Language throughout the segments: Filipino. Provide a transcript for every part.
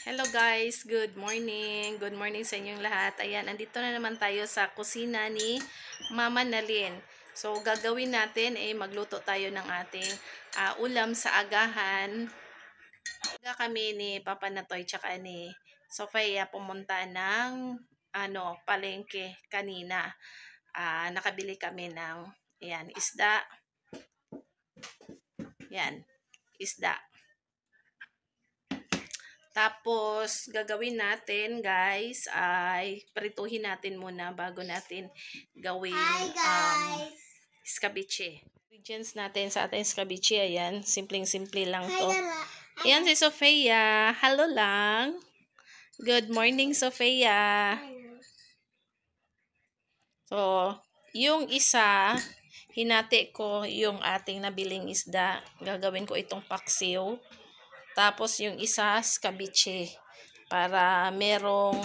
Hello guys, good morning. Good morning sa inyong lahat. Ayan, andito na naman tayo sa kusina ni Mama Nalin. So, gagawin natin magluto tayo ng ating ulam sa agahan. Aga kami ni Papa Natoy tsaka ni Sofia pumunta ng palengke kanina. Nakabili kami ng isda. Yan, isda. Tapos, gagawin natin, guys, ay prituhin natin muna bago natin gawin escabeche. Ingredients natin sa ating escabeche, ayan. Simpleng-simple lang to. Ayan si Sofia. Hello lang. Good morning, Sofia. So, yung isa, hinati ko yung ating nabiling isda. Gagawin ko itong paksiw. Tapos yung isa, escabeche. Para merong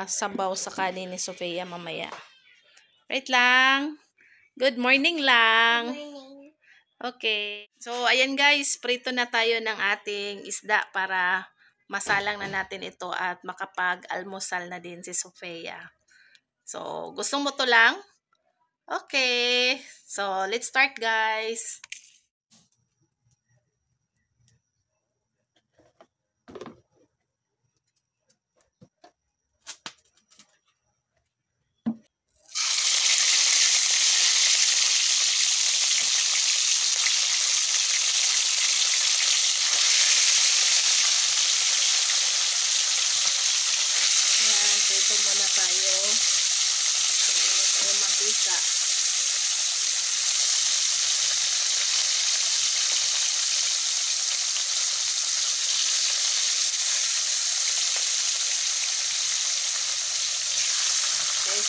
sabaw sa kanin ni Sofia mamaya. Right lang. Good morning lang. Good morning. Okay. So, ayan guys. Prito na tayo ng ating isda para masalang na natin ito at makapag-almusal na din si Sofia. So, gusto mo to lang? Okay. So, let's start guys. Ayan, so ito muna tayo. So, muna tayo mag-isa. Okay.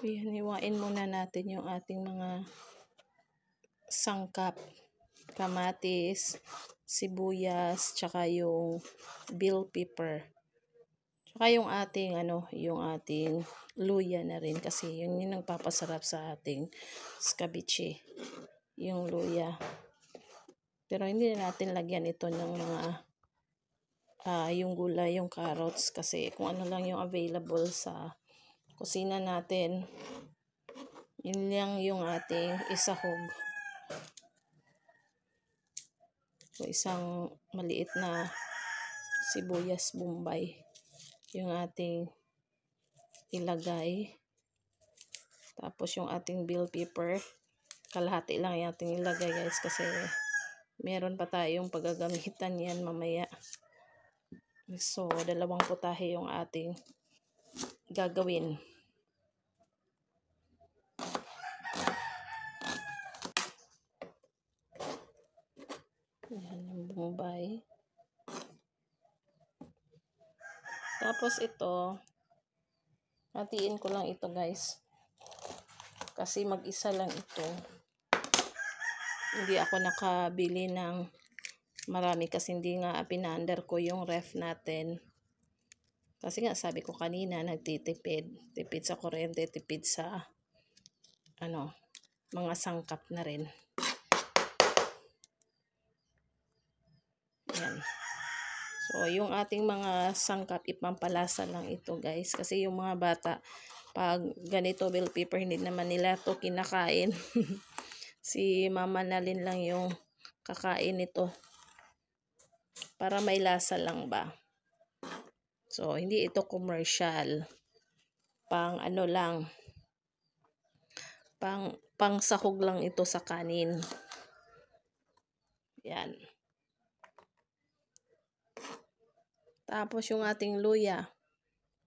Ayan, hiwain muna natin yung ating mga sangkap. Kamatis, sibuyas, tsaka yung bell pepper. Tsaka yung ating, yung ating luya na rin. Kasi yun yung nagpapasarap sa ating escabeche. Yung luya. Pero hindi na natin lagyan ito ng mga, yung gulay, yung carrots. Kasi kung ano lang yung available sa kusina natin, yun lang yung ating isahog. So, isang maliit na sibuyas bombay yung ating ilagay. Tapos yung ating bell pepper, kalahati lang yung ating ilagay guys kasi meron pa tayong paggagamitan yan mamaya. So, dalawang putahe yung ating gagawin. Ayan yung bombay. Tapos ito, hatiin ko lang ito guys. Kasi mag-isa lang ito. Hindi ako nakabili ng marami kasi hindi nga pinaandar ko yung ref natin. Kasi nga sabi ko kanina nagtitipid. Tipid sa kuryente, tipid sa mga sangkap na rin. Ayan. So, yung ating mga sangkap, ipampalasa lang ito guys. Kasi yung mga bata, pag ganito bell pepper, hindi naman nila to kinakain. Si Mama Nalin lang yung kakain ito. Para may lasa lang ba. So, hindi ito commercial. Pang lang. Pang sahog lang ito sa kanin. Yan. Tapos yung ating luya.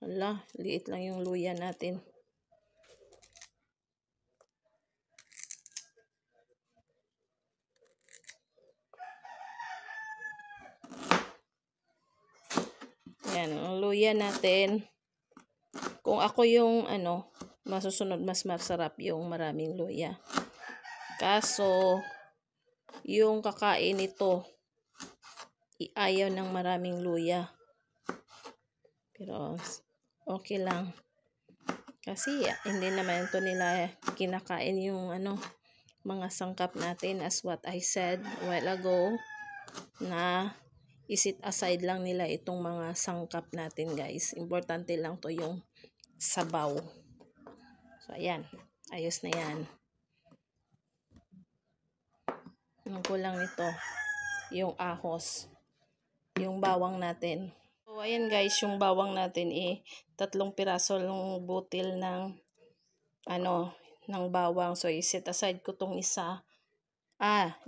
Hala, liit lang yung luya natin. Yan, ang luya natin. Kung ako yung masusunod, mas masarap yung maraming luya. Kaso, yung kakain nito, ayaw ng maraming luya. Pero, okay lang. Kasi, hindi naman ito nila kinakain yung mga sangkap natin, as what I said a while ago, na isit aside lang nila itong mga sangkap natin, guys. Importante lang to yung sabaw. So, ayan. Ayos na yan. Ang kulang nito, yung ahos. Yung bawang natin. So, ayan guys, yung bawang natin 3 piraso ng butil ng ng bawang. So, iset aside ko tong isa.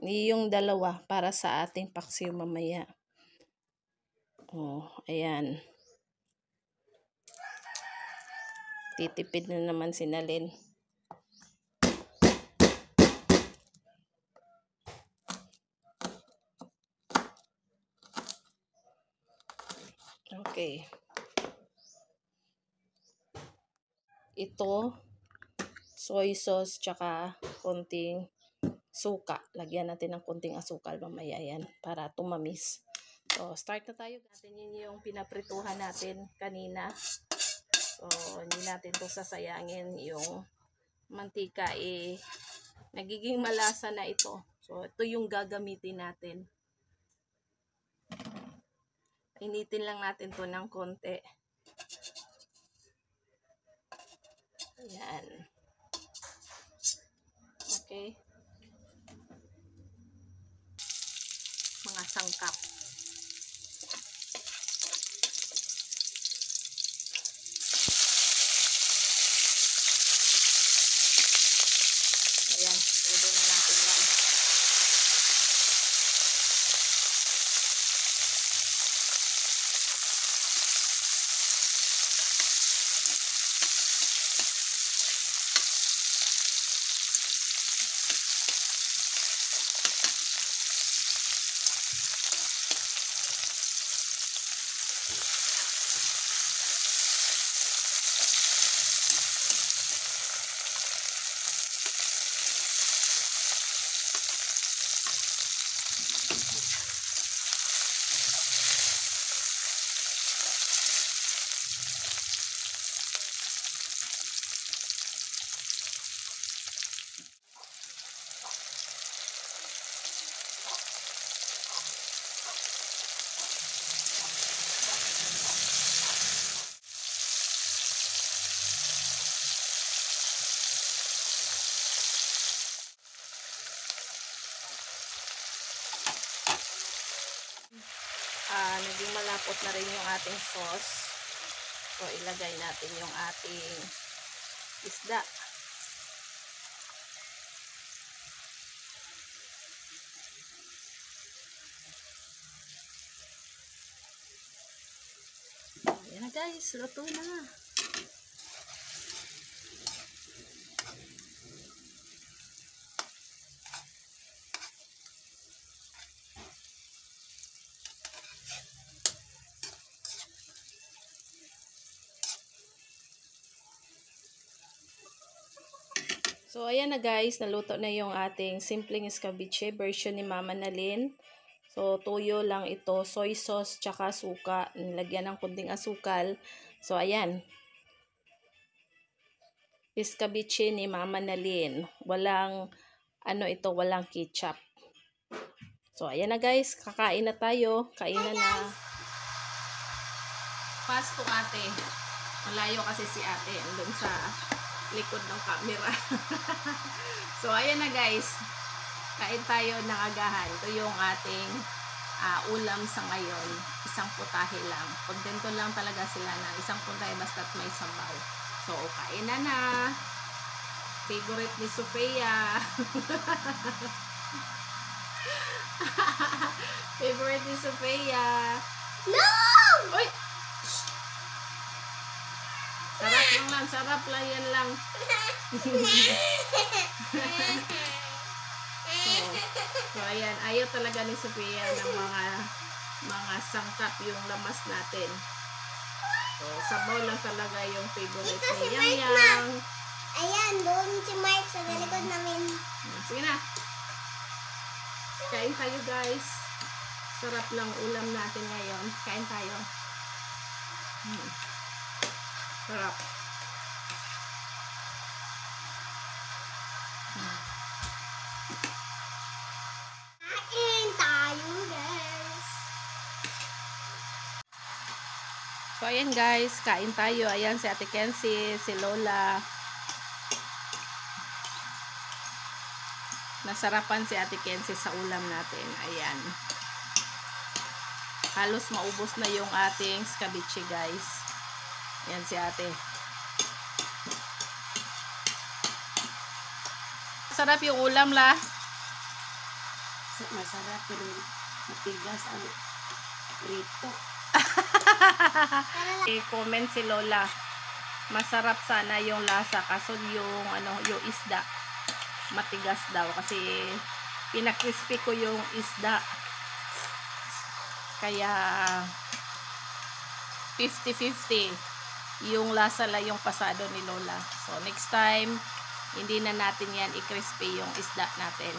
Yung 2 para sa ating paksiw mamaya. Oh, ayan. Titipid na naman si Nalin. Okay. Ito, soy sauce, tsaka konting suka. Lagyan natin ng konting asukal mamaya yan para tumamis. So, start na tayo. Natin yun yung pinaprituhan natin kanina. So, hindi natin to sasayangin. Yung mantika nagiging malasa na ito. So, ito yung gagamitin natin. Initin lang natin to ng konti. Ayan. Okay. Mga sangkap. Ayan. Pwede na natin yan. Naging malapot na rin yung ating sauce. So, ilagay natin yung ating isda. Ayan na guys, luto na. So, ayan na guys, naluto na yung ating simpleng escabeche version ni Mama Nalin. So, tuyo lang ito, soy sauce, tsaka suka. Nilagyan ng kunting asukal. So, ayan. Escabeche ni Mama Nalin. Walang, walang ketchup. So, ayan na guys, kakain na tayo. Kainan na. Pasto ate. Malayo kasi si ate. Andun sa likod ng camera. So, ayan na guys. Kain tayo ng agahan. Ito yung ating ulam sa ngayon. Isang putahe lang. Kontento lang talaga sila na isang putahe basta't may sabaw. So, kain na. Favorite ni Sofia. Favorite ni Sofia. No! Uy! Sarap lang yan lang. So ayan, ayaw talaga ni Sophia ng mga sangkap yung lamas natin. So, sabaw lang talaga yung favorite Dito si ni Mark Yang. Ayan, doon si Mark sa likod namin. Sige na. Kain tayo guys. Sarap lang ulam natin ngayon. Kain tayo. Sarap. Kain tayo, guys. So ayan guys, kain tayo. Ayan si Ate Kenzie, si Lola. Nasarapan si Ate Kenzie sa ulam natin. Ayan. Halos maubos na yung ating scabeche guys. Ayan si Ate. Sarap yung ulam la. Masarap pero matigas ang rito. I-comment si Lola. Masarap sana yung lasa kaso yung yung isda matigas daw kasi pinakrispy ko yung isda. Kaya 50-50 yung lasa la yung pasado ni Lola. So next time hindi na natin yan i-crispy yung isda natin.